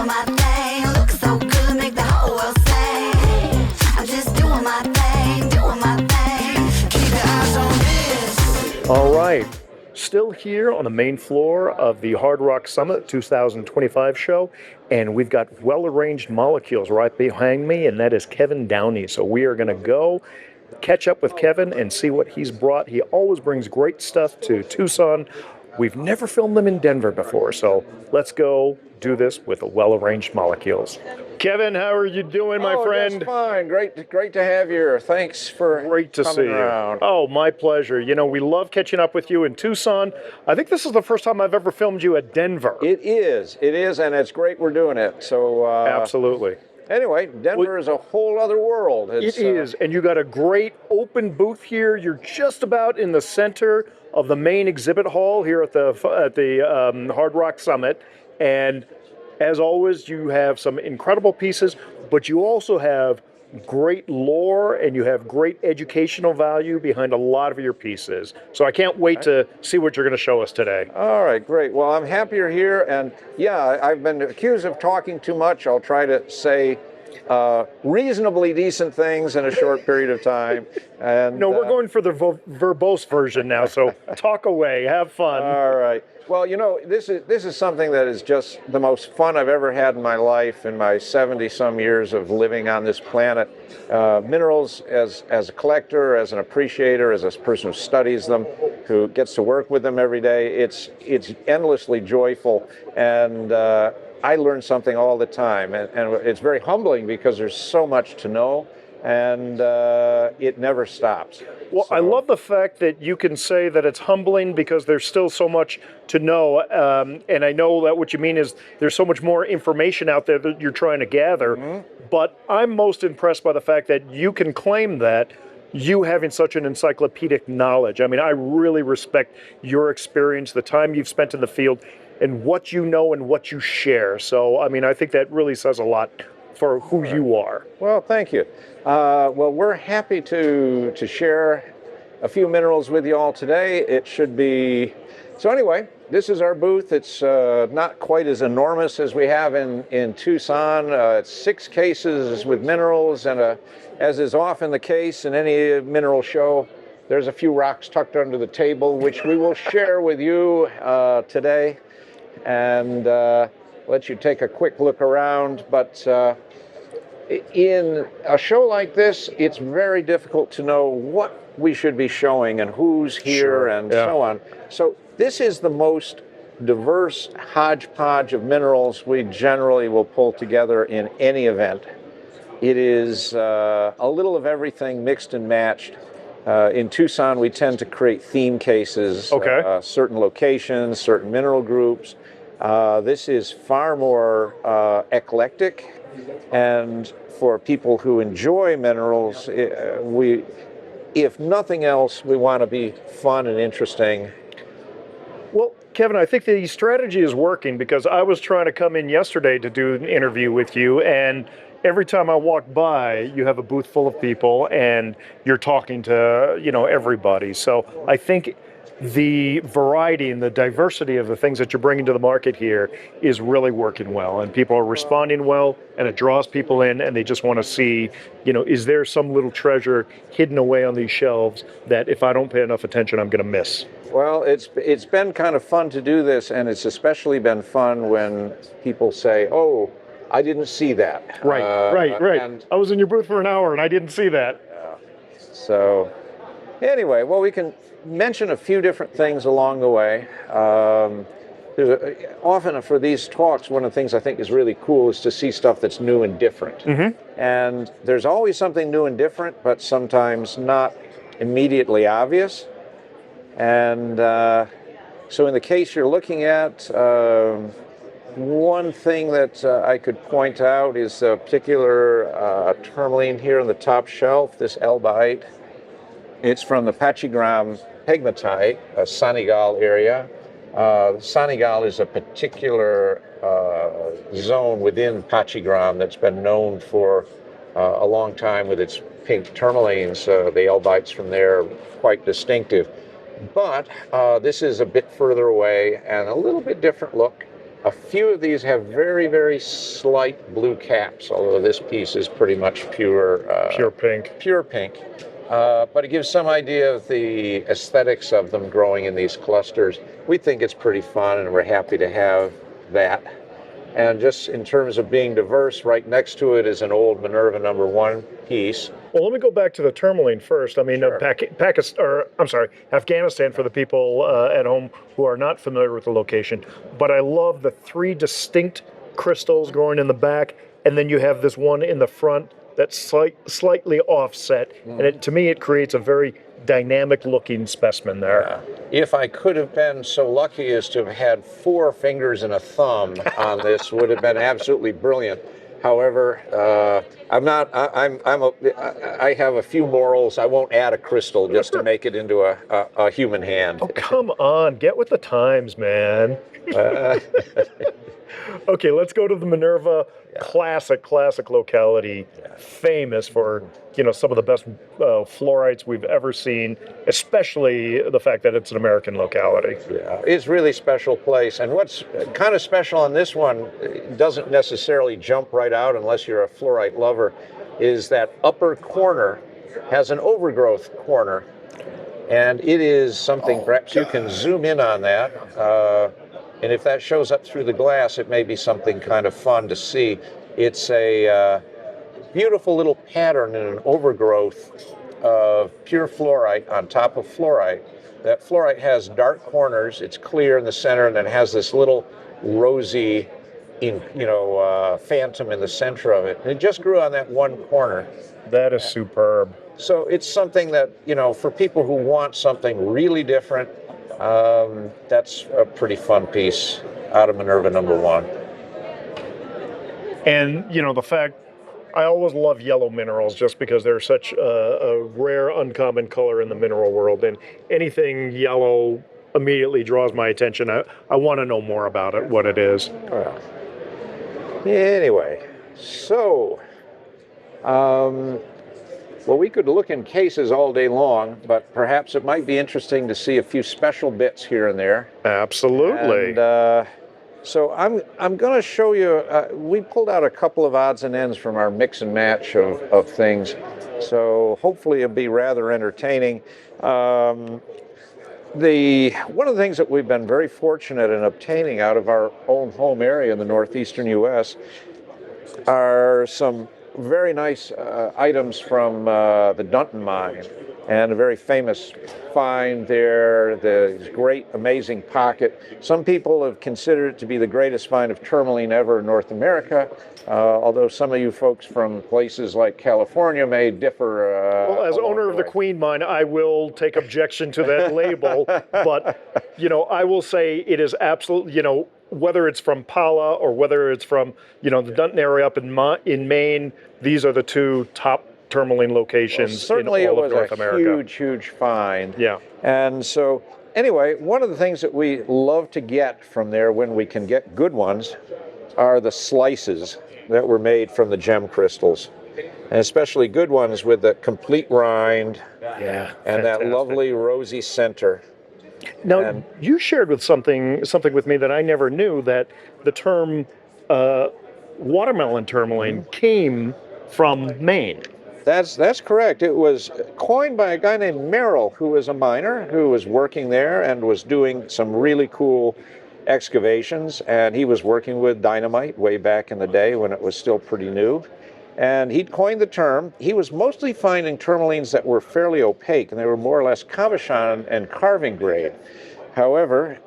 doing my thing, looking so good, make the whole world sing. I'm just doing my thing, doing my thing. Keep your eyes on this. All right. Still here on the main floor of the HardRock Summit 2025 show, and we've got well-arranged molecules right behind me, and that is Kevin Downey. So we are going to go catch up with Kevin and see what he's brought. He always brings great stuff to Tucson. We've never filmed them in Denver before, so let's go do this with well-arranged molecules. Kevin, how are you doing, my friend? Just fine. Great to have you here. Thanks for Great to see you. around. Oh, my pleasure. You know, we love catching up with you in Tucson. I think this is the first time I've ever filmed you at Denver. It is, and it's great we're doing it. So Absolutely. Anyway, Denver is a whole other world. It is, and you got a great open booth here. You're just about in the center of the main exhibit hall here at the HardRock Summit, and as always, you have some incredible pieces, but you also have great lore and you have great educational value behind a lot of your pieces. So I can't wait to see what you're going to show us today. All right, great. Well, I'm happy you're here, and yeah, I've been accused of talking too much. I'll try to say reasonably decent things in a short period of time. And no, we're going for the verbose version now, so talk away, have fun. All right. Well, you know, this is something that is just the most fun I've ever had in my life, in my 70-some years of living on this planet. Minerals, as a collector, as an appreciator, as a person who studies them, who gets to work with them every day, it's endlessly joyful, and I learn something all the time, and it's very humbling because there's so much to know, and it never stops. Well, so I love the fact that you can say that it's humbling because there's still so much to know, and I know that what you mean is there's so much more information out there that you're trying to gather, but I'm most impressed by the fact that you can claim that you having such an encyclopedic knowledge. I mean, I really respect your experience, the time you've spent in the field, and what you know and what you share. So, I mean, I think that really says a lot for who you are. Well, thank you. Well, we're happy to share a few minerals with you all today. It should be... So anyway, this is our booth. It's not quite as enormous as we have in Tucson. It's 6 cases with minerals, and as is often the case in any mineral show, there's a few rocks tucked under the table, which we will share with you today, and let you take a quick look around. But in a show like this, it's very difficult to know what we should be showing and who's here and so on. So this is the most diverse hodgepodge of minerals we generally will pull together in any event. It is a little of everything mixed and matched. In Tucson, we tend to create theme cases, certain locations, certain mineral groups. This is far more eclectic, and for people who enjoy minerals, if nothing else, we want to be fun and interesting. Well, Kevin, I think the strategy is working, because I was trying to come in yesterday to do an interview with you, and every time I walk by, you have a booth full of people and you're talking to, everybody. So I think the variety and the diversity of the things that you're bringing to the market here is really working well, and people are responding well, and it draws people in, and they just want to see, is there some little treasure hidden away on these shelves that if I don't pay enough attention, I'm going to miss? Well, it's been kind of fun to do this, and it's especially been fun when people say, "Oh, I didn't see that." Right. And I was in your booth for an hour and I didn't see that. So anyway, well, we can mention a few different things along the way. Often for these talks, one of the things I think is really cool is to see stuff that's new and different. And there's always something new and different, but sometimes not immediately obvious. And so in the case you're looking at, one thing that I could point out is a particular tourmaline here on the top shelf, this elbite. It's from the Pachigram pegmatite, Senegal area. Senegal is a particular zone within Pachigram that's been known for a long time with its pink tourmalines. The elbites from there are quite distinctive. But this is a bit further away and a little bit different look. A few of these have very, very slight blue caps, although this piece is pretty much pure pink. Pure pink. But it gives some idea of the aesthetics of them growing in these clusters. We think it's pretty fun, and we're happy to have that. And just in terms of being diverse, right next to it is an old Minerva #1 piece. Well, let me go back to the Tourmaline first. I mean, Sure. Afghanistan for the people at home who are not familiar with the location. But I love the 3 distinct crystals growing in the back, and then you have this one in the front that's slightly offset. And to me, it creates a very dynamic-looking specimen there. If I could have been so lucky as to have had 4 fingers and a thumb on this, would have been absolutely brilliant. However, I have a few morals. I won't add a crystal just to make it into a human hand. Oh, come on, get with the times, man. Okay, let's go to the Minerva, classic locality, famous for, some of the best fluorites we've ever seen, especially the fact that it's an American locality. Yeah, it's a really special place. And what's kind of special on this one, doesn't necessarily jump right out unless you're a fluorite lover, is that upper corner has an overgrowth corner. And it is something, perhaps you can zoom in on that. And if that shows up through the glass, it may be something kind of fun to see. It's a beautiful little pattern in an overgrowth of pure fluorite on top of fluorite. That fluorite has dark corners, it's clear in the center, and then has this little rosy, phantom in the center of it. And it just grew on that one corner. That is superb. So it's something that, for people who want something really different, that's a pretty fun piece out of Minerva #1. And, the fact, I always love yellow minerals just because they're such a rare, uncommon color in the mineral world. And anything yellow immediately draws my attention. I want to know more about it, what it is. Well, anyway, so, we could look in cases all day long, but perhaps it might be interesting to see a few special bits here and there. Absolutely. And so I'm going to show you, we pulled out a couple of odds and ends from our mix and match of things, so hopefully it'll be rather entertaining. One of the things that we've been very fortunate in obtaining out of our own home area in the northeastern U.S. are some very nice items from the Downey mine, and a very famous find there, the great, amazing pocket. Some people have considered it to be the greatest find of tourmaline ever in North America, although some of you folks from places like California may differ. Well, as owner of the Queen Mine, I will take objection to that label, but, I will say it is absolutely, whether it's from Pala or whether it's from, the Downey area up in Maine, these are the 2 top tourmaline locations in all of North America. Certainly it was a huge find. Yeah. And so, anyway, one of the things that we love to get from there when we can get good ones are the slices that were made from the gem crystals. And especially good ones with the complete rind and fantastic. that lovely rosy center. Now, you shared with something with me that I never knew, that the term watermelon tourmaline came from Maine. That's correct. It was coined by a guy named Beryl, who was a miner who was working there and was doing some really cool excavations. And he was working with dynamite way back in the day when it was still pretty new. And he'd coined the term. He was mostly finding tourmalines that were fairly opaque, and they were more or less cabochon and carving grade. However,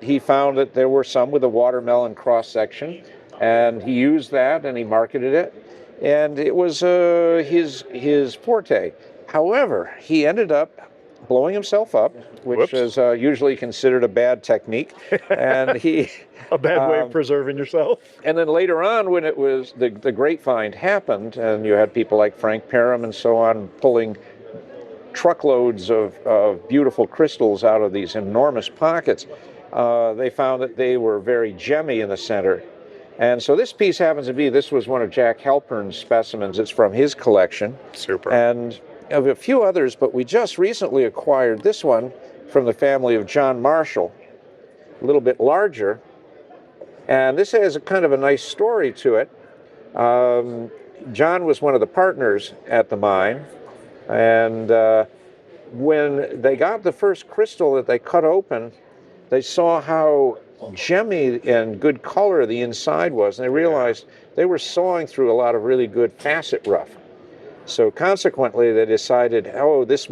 he found that there were some with a watermelon cross-section, and he used that and he marketed it, and it was his forte. However, he ended up blowing himself up, which is usually considered a bad technique, and he... A bad way of preserving yourself. And then later on, when it was the great find happened, and you had people like Frank Parham and so on pulling truckloads of beautiful crystals out of these enormous pockets, they found that they were very gemmy in the center. And so this piece happens to be, this was one of Jack Halpern's specimens. It's from his collection. Super. And of a few others, but we just recently acquired this one from the family of John Marshall, a little bit larger. And this has a kind of a nice story to it. John was one of the partners at the mine, and when they got the first crystal that they cut open, they saw how gemmy and good color the inside was, and they realized they were sawing through a lot of really good facet rough. So consequently, they decided, oh, this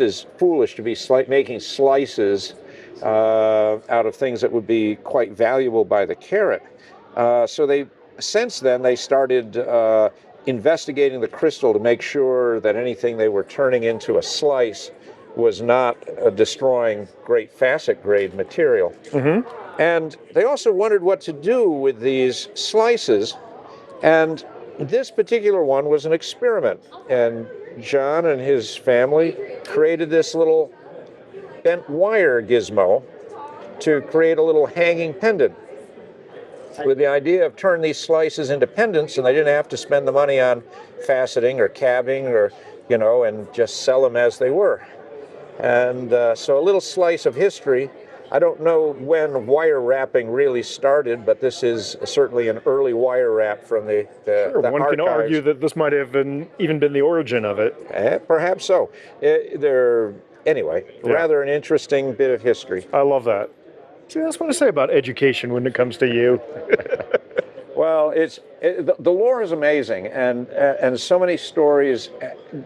is foolish to be making slices out of things that would be quite valuable by the carat. So since then, they started investigating the crystal to make sure that anything they were turning into a slice was not destroying great facet grade material. And they also wondered what to do with these slices, and this particular one was an experiment, and John and his family created this little bent wire gizmo to create a little hanging pendant with the idea of turning these slices into pendants, and they didn't have to spend the money on faceting or cabbing or, and just sell them as they were. And so a little slice of history. I don't know when wire wrapping really started, but this is certainly an early wire wrap from the Sure, the one archives. can argue that this might have even been the origin of it. Perhaps so. Anyway, Yeah. rather an interesting bit of history. I love that. See, that's what I say about education when it comes to you. Well, the lore is amazing, and so many stories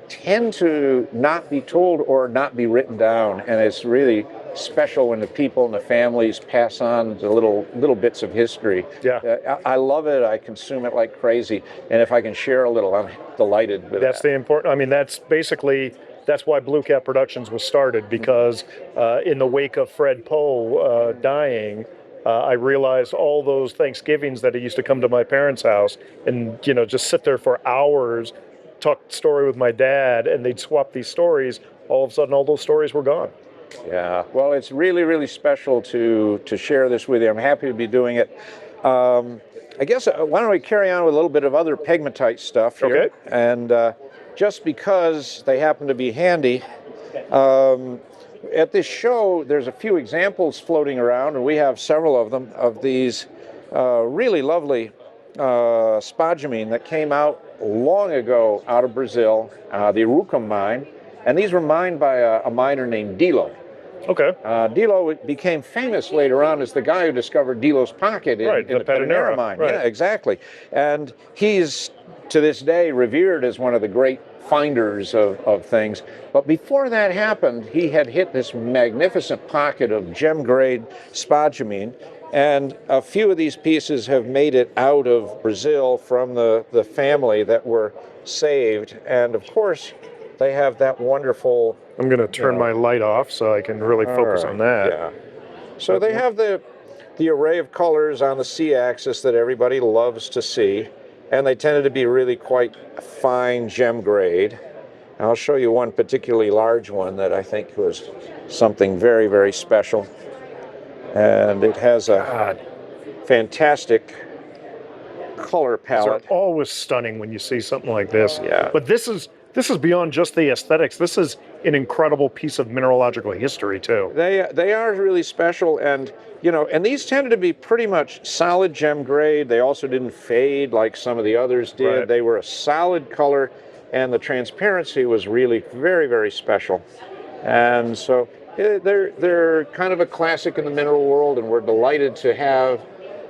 tend to not be told or not be written down, and it's really special when the people and the families pass on the little bits of history. Yeah. I love it. I consume it like crazy, and if I can share a little, I'm delighted with That's that. the important. I mean, that's why Blue Cat Productions was started, because in the wake of Fred Poe dying, I realized all those Thanksgivings that I used to come to my parents' house and just sit there for hours, talk story with my dad, and they'd swap these stories. All of a sudden, all those stories were gone. Yeah, well, it's really, really special to share this with you. I'm happy to be doing it. I guess, why don't we carry on with a little bit of other pegmatite stuff here? Okay. And just because they happen to be handy, at this show, there's a few examples floating around, and we have several of them, of these really lovely spodumene that came out long ago out of Brazil, the Irucum mine. And these were mined by a miner named Dilo. Okay. Dilo became famous later on as the guy who discovered Dilo's pocket in the Pedernera mine. Right. Yeah, exactly. And he's, to this day, revered as one of the great finders of things. But before that happened, he had hit this magnificent pocket of gem-grade spodumene, and a few of these pieces have made it out of Brazil from the family that were saved. And of course, they have that wonderful... I'm going to turn my light off so I can really focus on that. Yeah. So they have the array of colors on the C-axis that everybody loves to see, and they tended to be really quite fine gem grade. I'll show you one particularly large one that I think was something very, very special. And it has a fantastic color palette. These are always stunning when you see something like this. Yeah. But this is beyond just the aesthetics. This is an incredible piece of mineralogical history too. They are really special, and and these tended to be pretty much solid gem grade. They also didn't fade like some of the others did. Right. They were a solid color, and the transparency was really very, very special. And so they're kind of a classic in the mineral world, and we're delighted to have,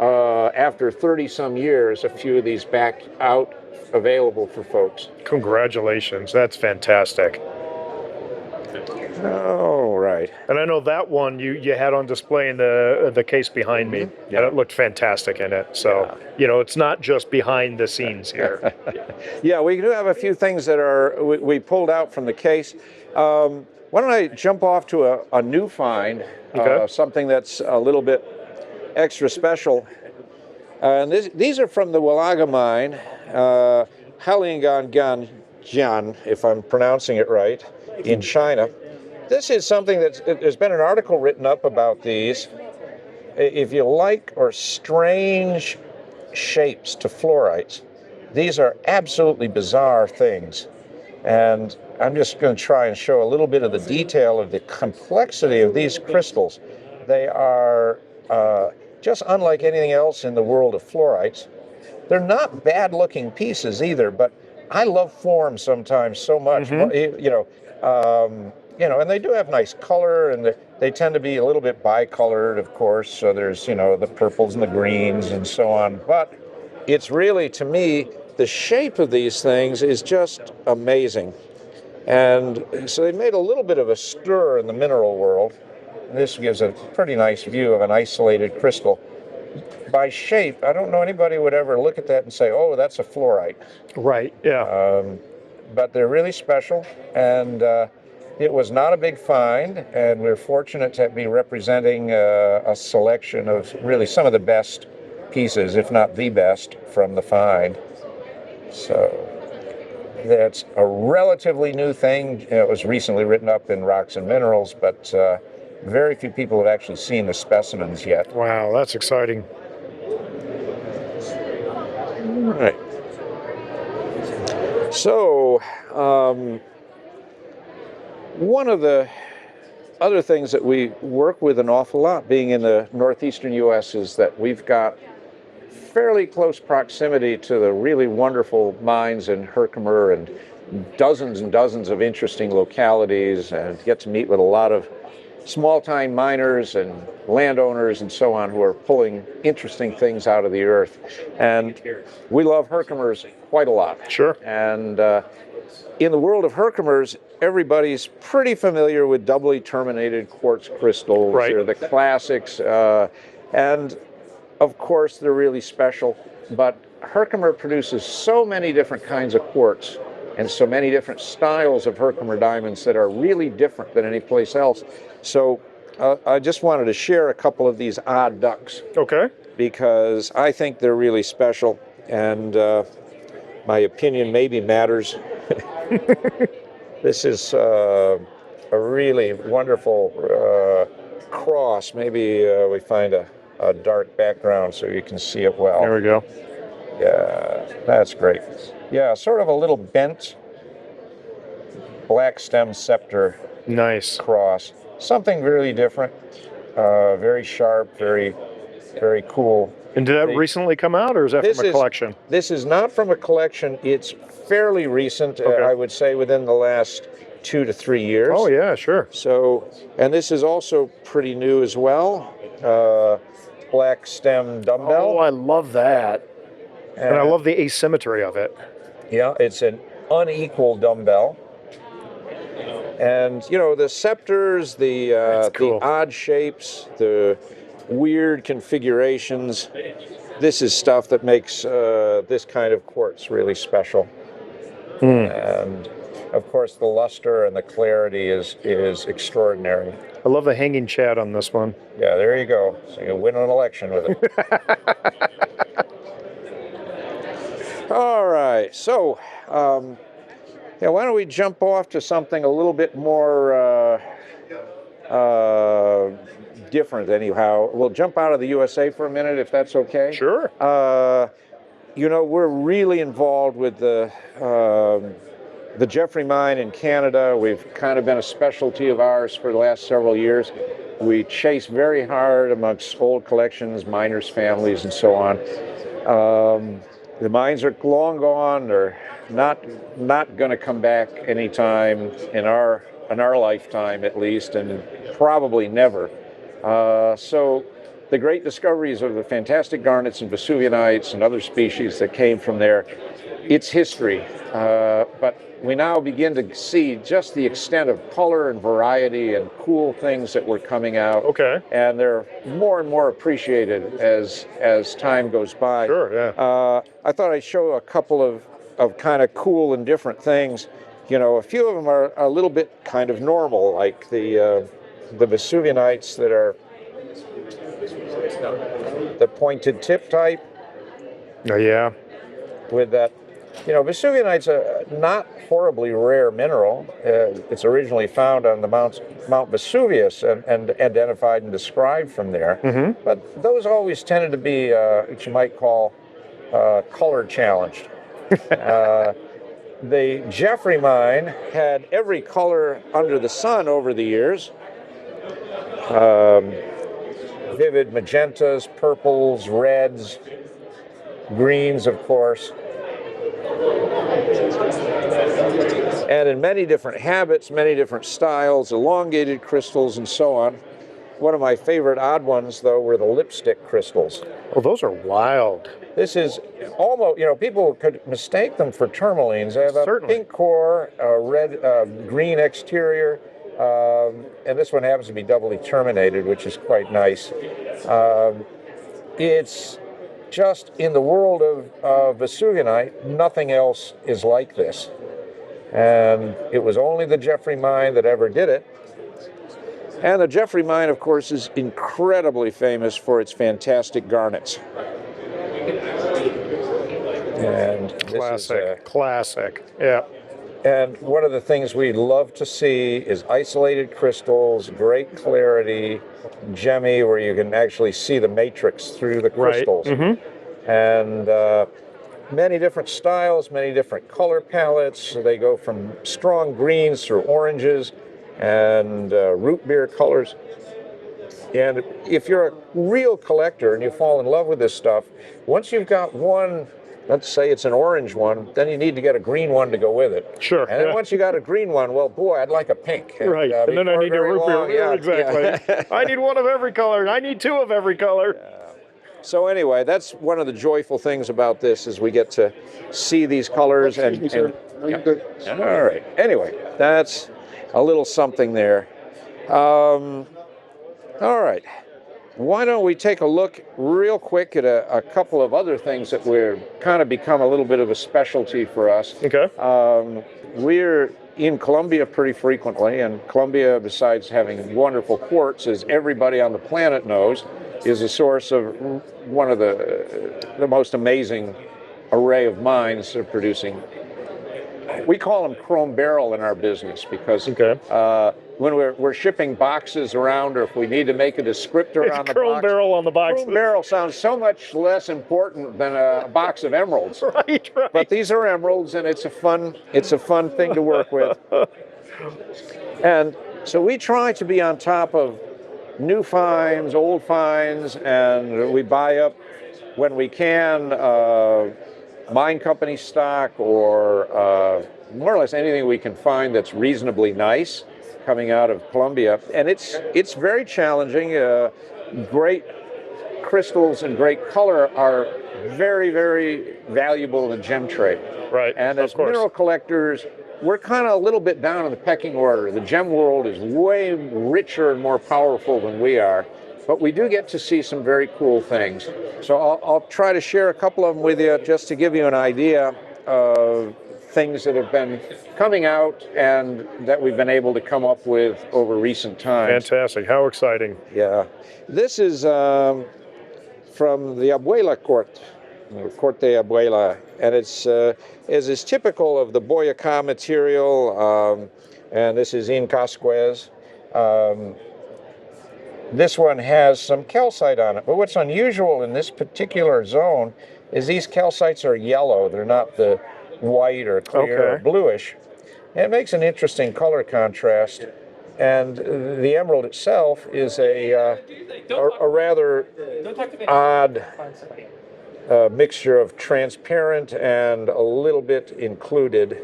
after 30-some years, a few of these back out available for folks. Congratulations, that's fantastic. Oh, right. And I know that one you had on display in the case behind me, Yeah. and it looked fantastic in it. So, it's not just behind the scenes here. Yeah, we do have a few things that we pulled out from the case. Why don't I jump off to a new find, Okay. something that's a little bit extra special. And these are from the Wilaga mine, Halianganjian, if I'm pronouncing it right, in China. This is something there's been an article written up about these. If you like or strange shapes to fluorites, these are absolutely bizarre things. And I'm just going to try and show a little bit of the detail of the complexity of these crystals. They are just unlike anything else in the world of fluorites. They're not bad-looking pieces either, but I love form sometimes so much. And they do have nice color, and they tend to be a little bit bicolored, of course. So there's, the purples and the greens and so on. But it's really, to me, the shape of these things is just amazing. And so they made a little bit of a stir in the mineral world. This gives a pretty nice view of an isolated crystal. By shape, I don't know anybody would ever look at that and say, oh, that's a fluorite. Right, yeah. But they're really special, and it was not a big find, and we're fortunate to be representing a selection of really some of the best pieces, if not the best, from the find. So that's a relatively new thing. It was recently written up in Rocks and Minerals, but very few people have actually seen the specimens yet. Wow, that's exciting. All right. So, one of the other things that we work with an awful lot, being in the northeastern U.S., is that we've got fairly close proximity to the really wonderful mines in Herkimer and dozens of interesting localities, and get to meet with a lot of small-time miners and landowners and so on who are pulling interesting things out of the earth. And we love Herkimers quite a lot. Sure. And in the world of Herkimers, everybody's pretty familiar with doubly terminated quartz crystals. Right. They're the classics. And of course, they're really special. But Herkimer produces so many different kinds of quartz and so many different styles of Herkimer diamonds that are really different than any place else. So I just wanted to share a couple of these odd ducks. Okay. Because I think they're really special, and my opinion maybe matters. This is a really wonderful cross. Maybe we find a dark background so you can see it well. There we go. Yeah, that's great. Yeah, sort of a little bent black stem scepter Nice. cross. Something really different, very sharp, very cool. And did that recently come out, or is that from a collection? This is not from a collection. It's fairly recent, Okay. I would say within the last 2 to 3 years. Oh, yeah, sure. So, and this is also pretty new as well. Black stem dumbbell. Oh, I love that. And I love the asymmetry of it. Yeah, it's an unequal dumbbell. And, the scepters, the cool. odd shapes, the weird configurations, this is stuff that makes this kind of quartz really special. And, of course, the luster and the clarity is extraordinary. I love the hanging chat on this one. Yeah, there you go. So you win an election with it. All right, so why don't we jump off to something a little bit more different anyhow. We'll jump out of the USA for a minute, if that's okay. Sure. We're really involved with the Jeffrey Mine in Canada. We've kind of been a specialty of ours for the last several years. We chase very hard amongst old collections, miners' families, and so on. The mines are long gone. They're not going to come back anytime in our lifetime, at least, and probably never. So the great discoveries of the fantastic garnets and Vesuvianites and other species that came from there, it's history. But we now begin to see just the extent of color and variety and cool things that were coming out. Okay. And they're more and more appreciated as time goes by. Sure, yeah. I thought I'd show a couple of kind of cool and different things. A few of them are a little bit kind of normal, like the Vesuvianites that are the pointed tip type. Oh, yeah. With that, Vesuvianite's a not horribly rare mineral. It's originally found on the Mount Vesuvius and identified and described from there. Mm-hmm. But those always tended to be what you might call color challenged. The Jeffrey mine had every color under the sun over the years. vivid magentas, purples, reds, greens, of course. And in many different habits, many different styles, elongated crystals, and so on. One of my favorite odd ones, though, were the lipstick crystals. Oh, those are wild. This is almost, people could mistake them for tourmalines. They have a Certainly. pink core, a red, green exterior, and this one happens to be doubly terminated, which is quite nice. It's just, in the world of Vesuvianite, nothing else is like this. And it was only the Jeffrey mine that ever did it. And the Jeffrey mine, of course, is incredibly famous for its fantastic garnets. And Classic, classic, yeah. And one of the things we love to see is isolated crystals, great clarity, gemmy, where you can actually see the matrix through the crystals. Right. And many different styles, many different color palettes. They go from strong greens through oranges and root beer colors. And if you're a real collector and you fall in love with this stuff, once you've got one, let's say it's an orange one, then you need to get a green one to go with it. Sure. And then once you got a green one, well, boy, I'd like a pink. Right. And then I need a root beer. Yeah, exactly. I need one of every color. I need two of every color. So anyway, that's one of the joyful things about this, is we get to see these colors. And all right. Anyway, that's a little something there. All right. Why don't we take a look real quick at a couple of other things that we're kind of become a little bit of a specialty for us. Okay. We're in Colombia pretty frequently, and Colombia, besides having wonderful quartz, as everybody on the planet knows, is a source of one of the most amazing array of mines that are producing. We call them Chrome Beryl in our business because when we're shipping boxes around, or if we need to make a descriptor on the Chrome box, Beryl on the box. Chrome Beryl sounds so much less important than a box of emeralds. Right. But these are emeralds, and it's a fun thing to work with. And so we try to be on top of new finds, old finds, and we buy up when we can mine company stock, or more or less anything we can find that's reasonably nice coming out of Colombia. And it's very challenging. Great crystals and great color are very, very valuable in the gem trade. Right. And as mineral collectors, we're kind of a little bit down in the pecking order. The gem world is way richer and more powerful than we are, but we do get to see some very cool things. So I'll try to share a couple of them with you just to give you an idea of things that have been coming out and that we've been able to come up with over recent times. Fantastic. How exciting. Yeah. This is from the Abuela Court. Corte Abuela, and it's as is typical of the Boyacá material, and this is in Casquez. This one has some calcite on it, but what's unusual in this particular zone is these calcites are yellow. They're not the white or clear or bluish. And it makes an interesting color contrast. And the emerald itself is a rather odd mixture of transparent and a little bit included,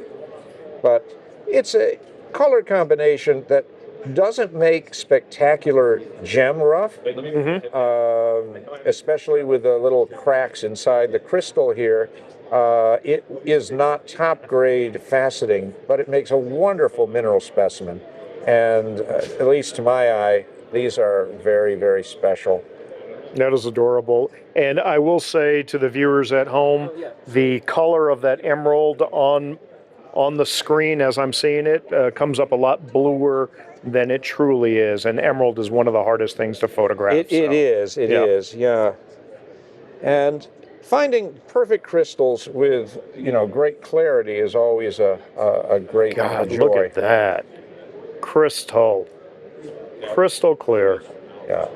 but it's a color combination that doesn't make spectacular gem rough, especially with the little cracks inside the crystal here. It is not top grade faceting, but it makes a wonderful mineral specimen, and at least to my eye, these are very, very special. That is adorable. And I will say to the viewers at home, the color of that emerald on the screen as I'm seeing it comes up a lot bluer than it truly is. And emerald is one of the hardest things to photograph. It is, yeah. And finding perfect crystals with, great clarity is always a great God, joy. look at that. Crystal clear. Yeah.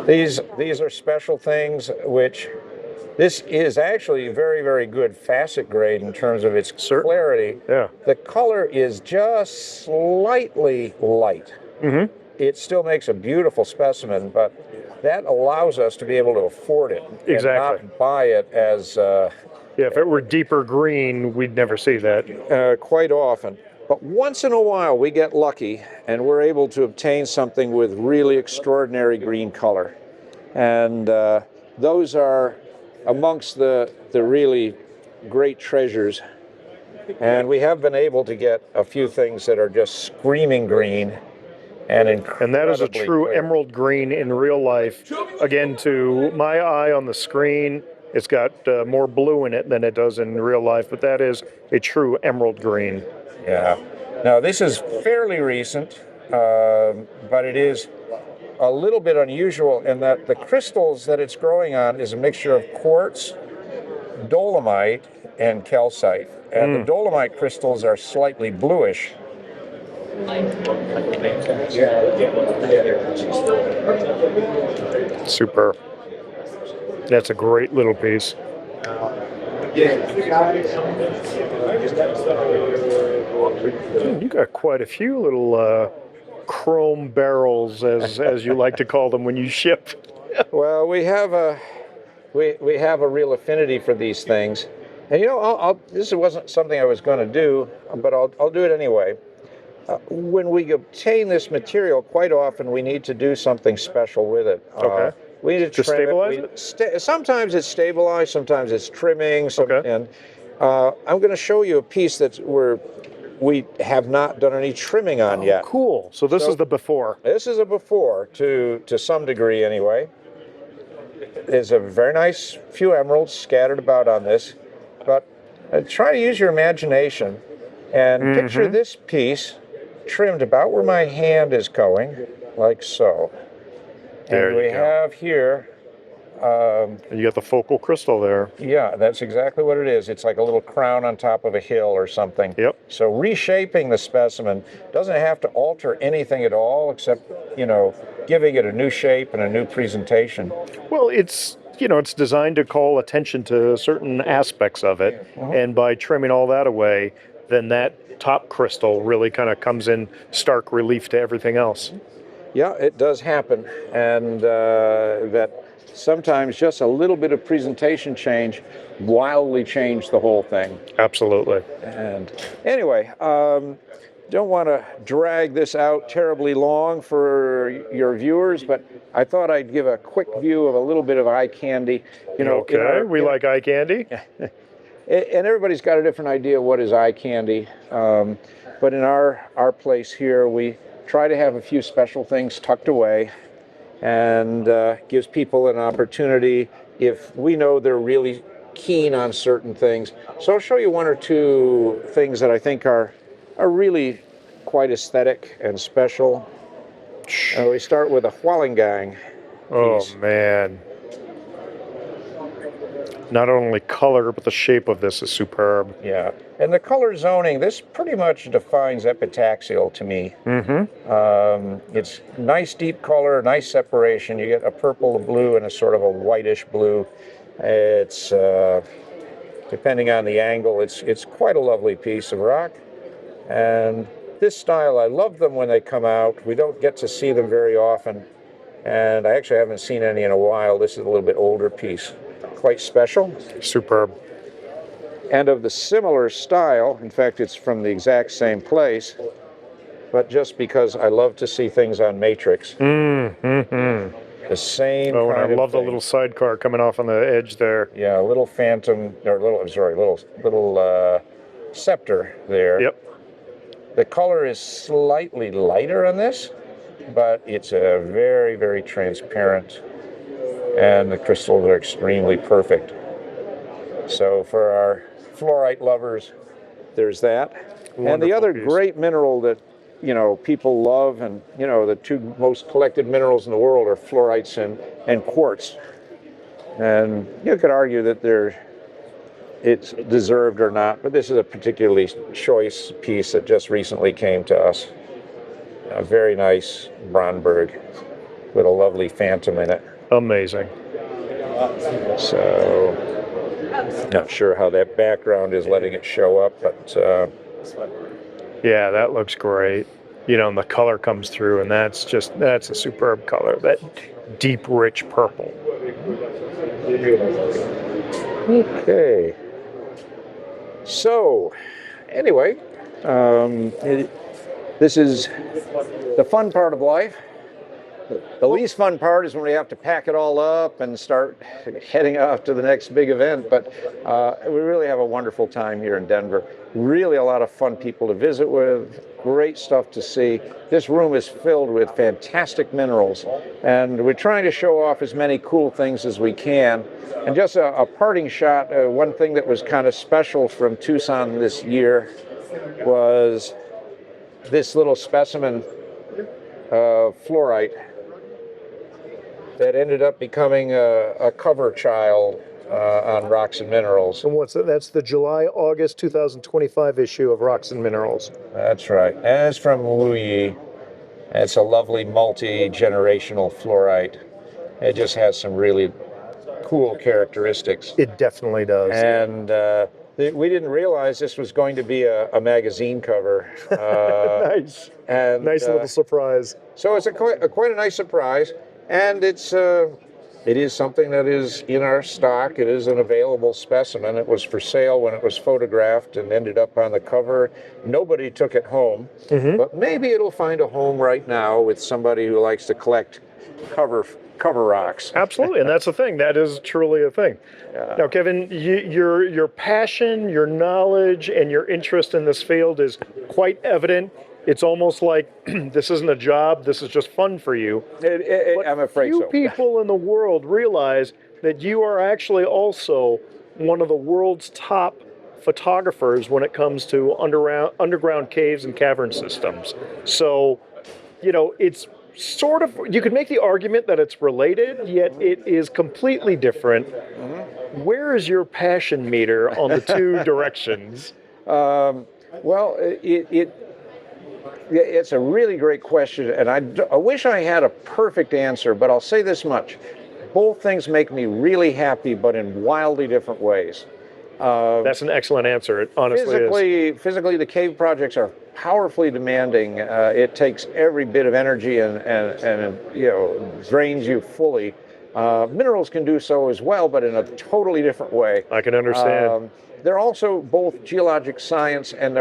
These are special things, which this is actually very, very good facet grade in terms of its clarity. Yeah. The color is just slightly light. it still makes a beautiful specimen, but that allows us to be able to afford it Exactly. and not buy it as Yeah, if it were deeper green, we'd never see that. quite often. But once in a while, we get lucky and we're able to obtain something with really extraordinary green color. And those are amongst the really great treasures. And we have been able to get a few things that are just screaming green and incredibly And that is a true clear. emerald green in real life. Again, to my eye on the screen, it's got more blue in it than it does in real life, but that is a true emerald green. Yeah. Now, this is fairly recent, but it is a little bit unusual in that the crystals that it's growing on is a mixture of quartz, dolomite, and calcite. And the dolomite crystals are slightly bluish. Super. That's a great little piece. You got quite a few little Chrome Beryls, as you like to call them when you ship. Well, we have a real affinity for these things, and you know, this wasn't something I was going to do, but I'll do it anyway. When we obtain this material, quite often we need to do something special with it. Okay. We need to trim stabilize it. Sometimes it's stabilized, sometimes it's trimming. Okay. And I'm going to show you a piece that's where we have not done any trimming on yet. Cool. So this is the before. This is a before, to some degree anyway. There's a very nice few emeralds scattered about on this, but try to use your imagination and picture this piece trimmed about where my hand is going, like so. There And we you go. have here, You got the focal crystal there. yeah, that's exactly what it is. It's like a little crown on top of a hill or something. Yep. So reshaping the specimen doesn't have to alter anything at all, except, you know, giving it a new shape and a new presentation. Well, it's it's designed to call attention to certain aspects of it, and by trimming all that away, then that top crystal really kind of comes in stark relief to everything else. Yeah, it does happen, and that sometimes just a little bit of presentation change wildly change the whole thing. Absolutely. And anyway, don't want to drag this out terribly long for your viewers, but I thought I'd give a quick view of a little bit of eye candy. You know, Okay, we like eye candy. and everybody's got a different idea what is eye candy. But in our place here, we try to have a few special things tucked away, and gives people an opportunity if we know they're really keen on certain things. So I'll show you one or two things that I think are really quite aesthetic and special. We start with a Hualingang piece. Oh man. Not only color, but the shape of this is superb. Yeah, and the color zoning, this pretty much defines epitaxial to me. It's nice deep color, nice separation. You get a purple, a blue, and a sort of a whitish blue. It's, depending on the angle, it's quite a lovely piece of rock. And this style, I love them when they come out. We don't get to see them very often, and I actually haven't seen any in a while. This is a little bit older piece. Quite special. Superb. And of the similar style, in fact, it's from the exact same place, but just because I love to see things on matrix. The same Oh, and I kind of love the thing. little sidecar coming off on the edge there. Yeah, a little phantom, or little scepter there. Yep. The color is slightly lighter on this, but it's a very, very transparent, and the crystals are extremely perfect. So for our fluorite lovers, there's that. And the Wonderful other piece. great mineral that, you know, people love, and, you know, the two most collected minerals in the world are fluorites and quartz. And you could argue that it's deserved or not, but this is a particularly choice piece that just recently came to us. A very nice Brandberg with a lovely phantom in it. Amazing. So, not sure how that background is letting it show up, but Yeah, that looks great. and the color comes through, and that's a superb color, that deep, rich purple. Okay. So, anyway, this is the fun part of life. The least fun part is when we have to pack it all up and start heading off to the next big event, but we really have a wonderful time here in Denver. Really a lot of fun people to visit with, great stuff to see. This room is filled with fantastic minerals, and we're trying to show off as many cool things as we can. And just a parting shot, one thing that was kind of special from Tucson this year was this little specimen of fluorite that ended up becoming a cover child on Rocks and Minerals. And what's that? That's the July-August 2025 issue of Rocks and Minerals. That's right. And it's from Wuyi. It's a lovely multi-generational fluorite. It just has some really cool characteristics. It definitely does. And we didn't realize this was going to be a magazine cover. Nice. And, nice little surprise. So it's quite a nice surprise. And it is something that is in our stock. It is an available specimen. It was for sale when it was photographed and ended up on the cover. Nobody took it home, but maybe it'll find a home right now with somebody who likes to collect cover rocks. Absolutely, and that's the thing. That is truly a thing. Yeah. Now, Kevin, your passion, your knowledge, and your interest in this field is quite evident. It's almost like this isn't a job, this is just fun for you. I'm afraid so. Few people in the world realize that you are actually also one of the world's top photographers when it comes to underground caves and cavern systems. So, it's sort of, you could make the argument that it's related, yet it is completely different. Where is your passion meter on the two directions? Well, it's a really great question, and I wish I had a perfect answer, but I'll say this much. Both things make me really happy, but in wildly different ways. That's an excellent answer. It honestly is. Physically, the cave projects are powerfully demanding. It takes every bit of energy and drains you fully. Minerals can do so as well, but in a totally different way. I can understand. They're also both geologic science, and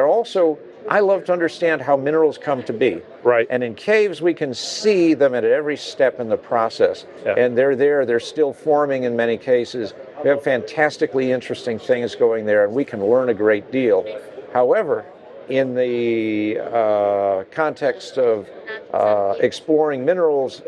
I love to understand how minerals come to be. Right. And in caves, we can see them at every step in the process. Yeah. And they're still forming in many cases. We have fantastically interesting things going there, and we can learn a great deal. However, in the context of exploring minerals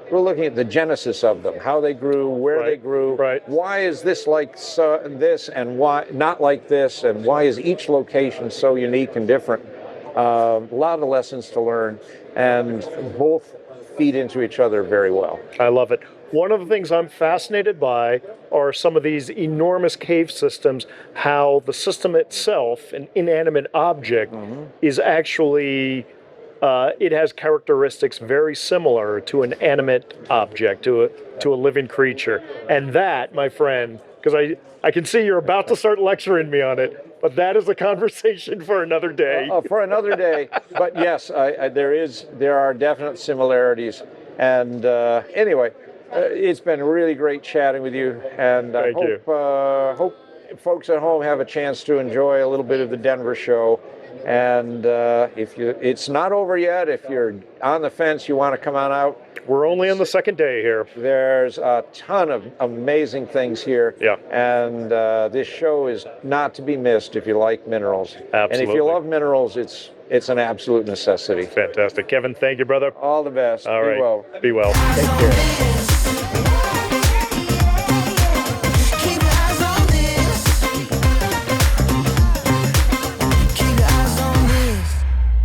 we're looking at the genesis of them, how they grew, where they grew, why is this like this and why not like this, and why is each location so unique and different. A lot of lessons to learn, and both feed into each other very well. I love it. One of the things I'm fascinated by are some of these enormous cave systems, how the system itself, an inanimate object, is actually it has characteristics very similar to an animate object, to a living creature. And that, my friend, because I can see you're about to start lecturing me on it, but that is a conversation for another day. For another day. But yes, there are definite similarities. And anyway, it's been really great chatting with you. And I hope folks at home have a chance to enjoy a little bit of the Denver show. And it's not over yet. If you're on the fence, you want to come on out. We're only on the second day here. There's a ton of amazing things here. Yeah. And this show is not to be missed if you like minerals. Absolutely. And if you love minerals, it's an absolute necessity. Fantastic. Kevin, thank you, brother. All the best. All right. Be well. Be well. Take care.